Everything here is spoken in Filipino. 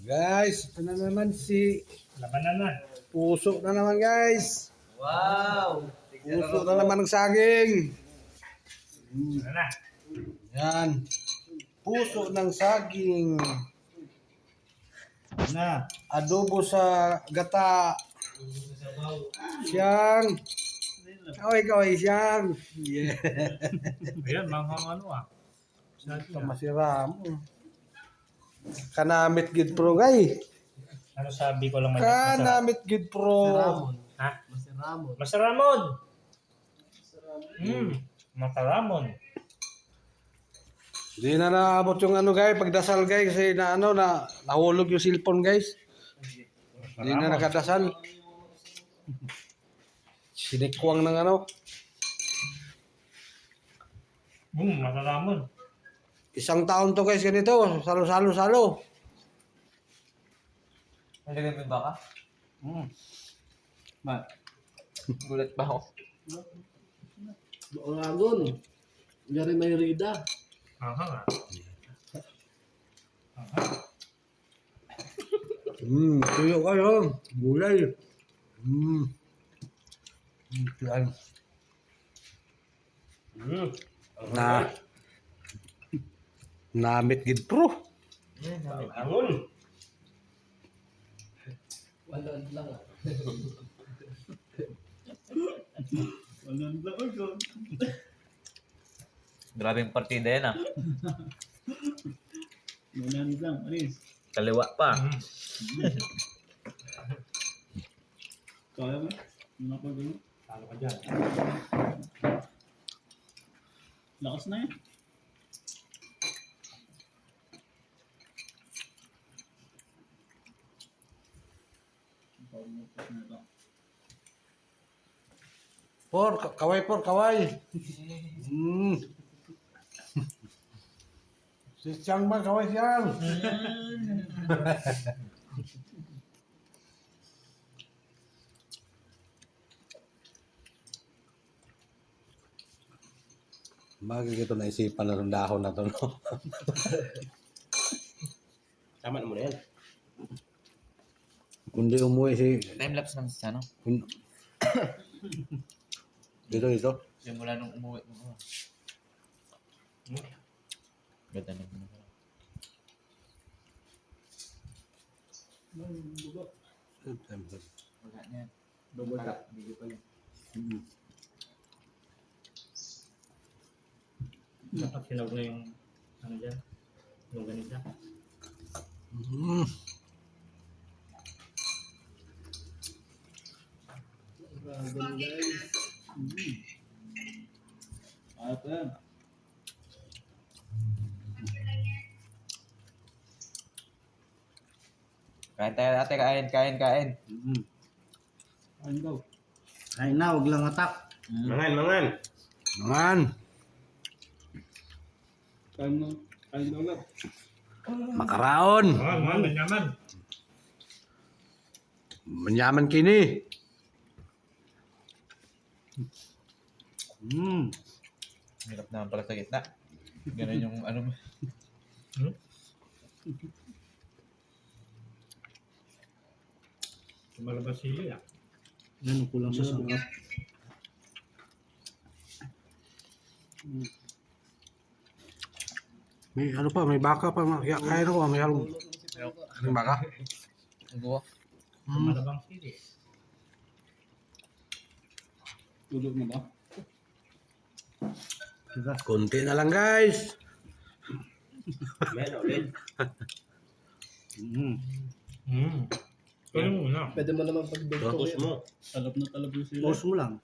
Guys, ito na naman si Labanan na. Puso na naman guys. Wow! Puso na naman ng saging. Ano na? Yan. Puso ng saging. Na. Adobo sa gata. Siyang. Kaway-kaway siyang. Yeah. Ayan, manghang ano ah. Ito masiram. Kanamit gid pro gay. Ano sabi ko lang Kanamit gid pro. Ha? Masiramon. Masaramon! Mataramon. Hindi na naabot yung ano guys, pagdasal guys kasi na ano na nahulog yung cellphone guys. Hindi na nakadasal. Sinikwang ng ano. Mataramon. Isang taon to guys ganito, salo-salo-salo. Nalagyan mo yung baka? Gulat pa ako. Oragon. Gari may rida. Aha nga. Tuyo kayo. Gulay. Yan. Na. Namit gid pro. Angon. Walang lang. Grabe yung partida yan ah. Walang lang. Aris. Kaliwa pa. Kaya mo? Ano pa gano'n? Talo ka dyan. Lakas na yan. Por, kaway. Si Chang man, kaway siyang. Bakit ito naisipan na ng dahon na ito, no? Tama na mo na yan. Kundi umuwi si... Time-lapse lang sa ano? Dito. Simula nung umuwi mo. Ganda na mo. Wala na yan. Double Para, tap. video pa yun. Dapat hinog na yung ano dyan. Yung ganito. Oragon guys. Ayos pa yan. Kain tayo ate, kain. Kain daw. Kain na, wag lang atak. Mangan. Naman, Kain daw lang. makaraon. Manyaman. Manyaman kini. Hirap naman pala sa gitna. Ganun yung ano mo. Malabas sila. Yan, kulang sa sarap. May ano pa, may baka pa. Kaya ko, may halong. May baka. Ang guwa. Malabang sili. Tulog na ba? Konti na lang guys. Meron ulit. Kaya muna. Pwede mo naman pag-dog Tapos mo. Talab na talab yung sila. Post mo lang.